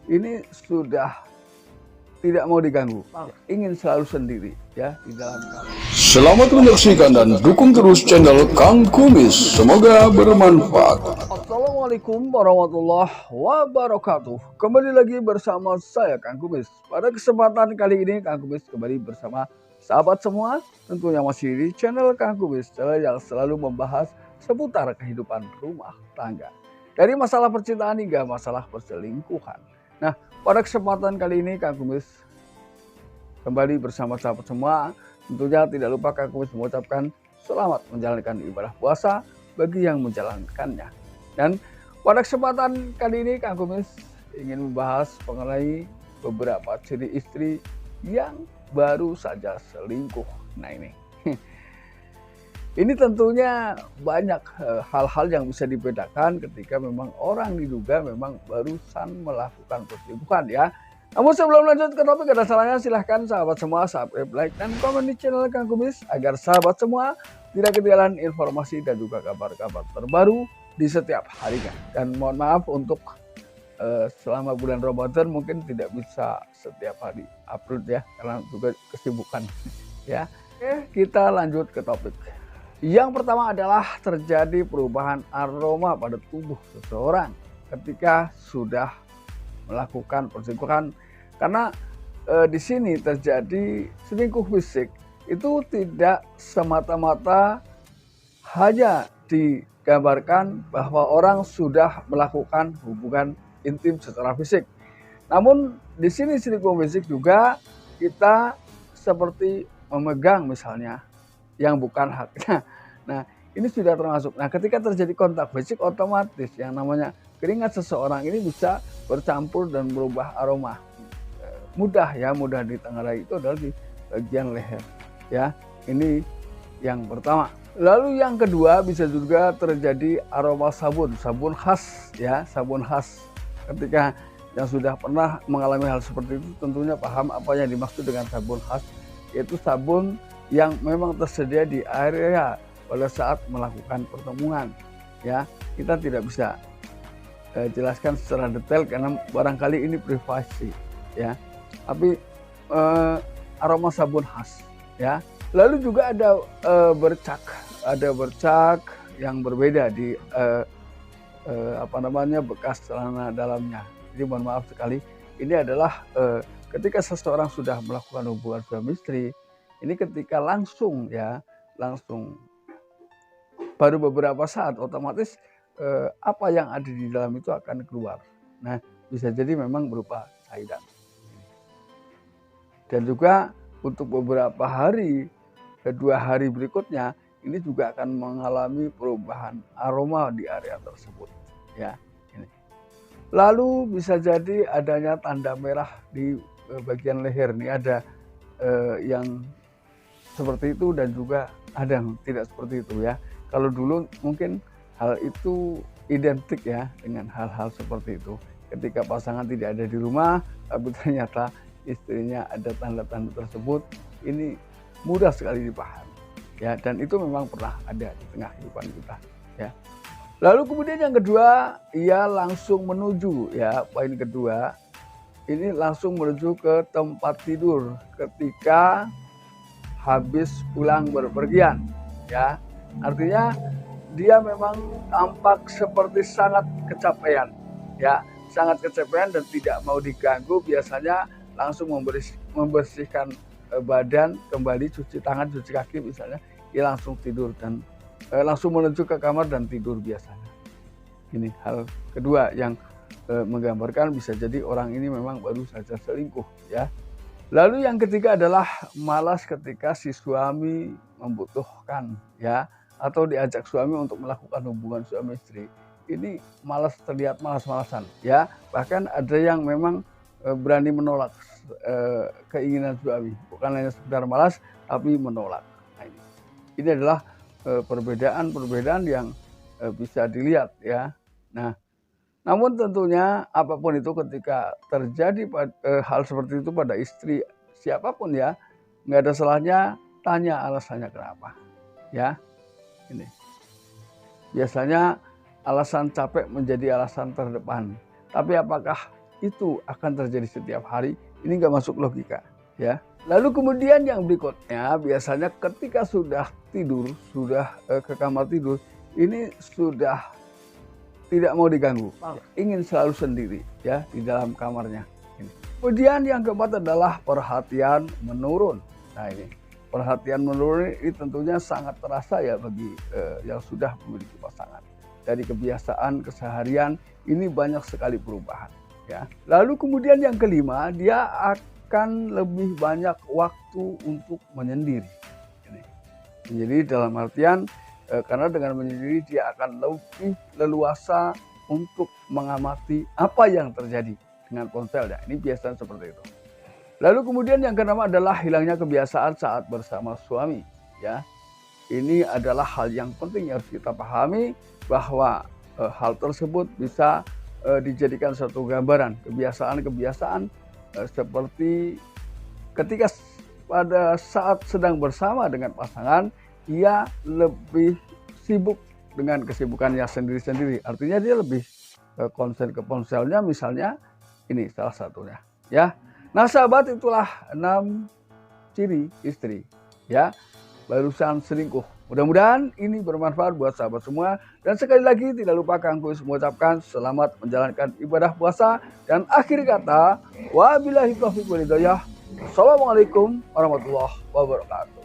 ini sudah tidak mau diganggu, ingin selalu sendiri ya di dalam kamar. Selamat menyaksikan dan dukung terus channel Kang Kumis. Semoga bermanfaat. Assalamualaikum warahmatullahi wabarakatuh. Kembali lagi bersama saya Kang Kumis. Pada kesempatan kali ini Kang Kumis kembali bersama sahabat semua, tentunya masih di channel Kang Kumis, channel yang selalu membahas seputar kehidupan rumah tangga. Dari masalah percintaan hingga masalah perselingkuhan. Nah, pada kesempatan kali ini Kang Kumis kembali bersama sahabat semua. Tentunya tidak lupa Kang Kumis mengucapkan selamat menjalankan ibadah puasa bagi yang menjalankannya. Dan pada kesempatan kali ini Kang Kumis ingin membahas mengenai beberapa ciri istri yang baru saja selingkuh. Nah ini. Ini tentunya banyak hal-hal yang bisa dibedakan ketika memang orang diduga memang barusan melakukan perselingkuhan ya. Namun sebelum lanjut ke topik, ada salahnya silahkan sahabat semua subscribe, like, dan komen di channel Kang Kumis agar sahabat semua tidak ketinggalan informasi dan juga kabar-kabar terbaru di setiap harinya. Dan mohon maaf untuk selama bulan Ramadan mungkin tidak bisa setiap hari upload ya, karena juga kesibukan ya. Oke, kita lanjut ke topik. Yang pertama adalah terjadi perubahan aroma pada tubuh seseorang ketika sudah melakukan perselingkuhan, karena di sini terjadi selingkuh fisik itu tidak semata-mata hanya digambarkan bahwa orang sudah melakukan hubungan intim secara fisik. Namun di sini selingkuh fisik juga kita seperti memegang misalnya yang bukan haknya. Nah, ini sudah termasuk. Nah, ketika terjadi kontak fisik, otomatis yang namanya keringat seseorang ini bisa bercampur dan berubah aroma. Mudah ditengarai itu adalah di bagian leher. Ya, ini yang pertama. Lalu yang kedua bisa juga terjadi aroma sabun khas ya, sabun khas. Ketika yang sudah pernah mengalami hal seperti itu tentunya paham apa yang dimaksud dengan sabun khas, yaitu sabun yang memang tersedia di area pada saat melakukan pertemuan ya. Kita tidak bisa jelaskan secara detail karena barangkali ini privasi ya, tapi aroma sabun khas ya. Lalu juga ada bercak yang berbeda di bekas celana dalamnya. Jadi mohon maaf sekali, ini adalah ketika seseorang sudah melakukan hubungan suami istri, ini ketika langsung baru beberapa saat otomatis apa yang ada di dalam itu akan keluar. Nah, bisa jadi memang berupa cairan. Dan juga untuk beberapa hari, 2 hari berikutnya ini juga akan mengalami perubahan aroma di area tersebut ya. Ini. Lalu bisa jadi adanya tanda merah di bagian leher. Ini ada yang seperti itu dan juga ada yang tidak seperti itu ya. Kalau dulu mungkin hal itu identik ya dengan hal-hal seperti itu. Ketika pasangan tidak ada di rumah, tapi ternyata istrinya ada tanda-tanda tersebut, ini mudah sekali dipahami ya, dan itu memang pernah ada di tengah kehidupan kita ya. Lalu kemudian yang kedua, ia langsung menuju ya, poin kedua ini langsung menuju ke tempat tidur ketika habis pulang berpergian ya. Artinya dia memang tampak seperti sangat kecapean ya, sangat kecapean dan tidak mau diganggu. Biasanya langsung membersihkan badan, kembali cuci tangan, cuci kaki misalnya, dia langsung tidur dan langsung menuju ke kamar dan tidur biasanya. Ini hal kedua yang menggambarkan bisa jadi orang ini memang baru saja selingkuh ya. Lalu yang ketiga adalah malas ketika si suami membutuhkan ya, atau diajak suami untuk melakukan hubungan suami istri. Ini malas, terlihat malas-malasan ya. Bahkan ada yang memang berani menolak keinginan suami, bukan hanya sekedar malas tapi menolak. Nah, ini adalah perbedaan yang bisa dilihat ya. Nah, namun tentunya apapun itu ketika terjadi hal seperti itu pada istri siapapun ya, nggak ada salahnya tanya alasannya kenapa ya. Ini biasanya alasan capek menjadi alasan terdepan, tapi apakah itu akan terjadi setiap hari, ini nggak masuk logika, ya. Lalu kemudian yang berikutnya, biasanya ketika sudah tidur, sudah ke kamar tidur, ini sudah tidak mau diganggu, ingin selalu sendiri, ya, di dalam kamarnya. Kemudian yang keempat adalah perhatian menurun. Nah ini, perhatian menurun ini tentunya sangat terasa ya bagi yang sudah memiliki pasangan. Dari kebiasaan keseharian ini banyak sekali perubahan, ya. Lalu kemudian yang kelima, dia akan lebih banyak waktu untuk menyendiri. Jadi dalam artian karena dengan menyendiri dia akan lebih leluasa untuk mengamati apa yang terjadi dengan ponsel. Ya, ini biasanya seperti itu. Lalu kemudian yang keenam adalah hilangnya kebiasaan saat bersama suami. Ya, ini adalah hal yang penting yang harus kita pahami bahwa hal tersebut bisa dijadikan satu gambaran kebiasaan-kebiasaan seperti ketika pada saat sedang bersama dengan pasangan, ia lebih sibuk dengan kesibukannya sendiri-sendiri. Artinya dia lebih konsen ke ponselnya, misalnya ini salah satunya, ya. Nah, sahabat, itulah 6 ciri istri, ya, barusan selingkuh. Mudah-mudahan ini bermanfaat buat sahabat semua. Dan sekali lagi tidak lupa Kang Kumis mengucapkan selamat menjalankan ibadah puasa. Dan akhir kata, wabillahi taufiq wal hidayah. Assalamualaikum warahmatullahi wabarakatuh.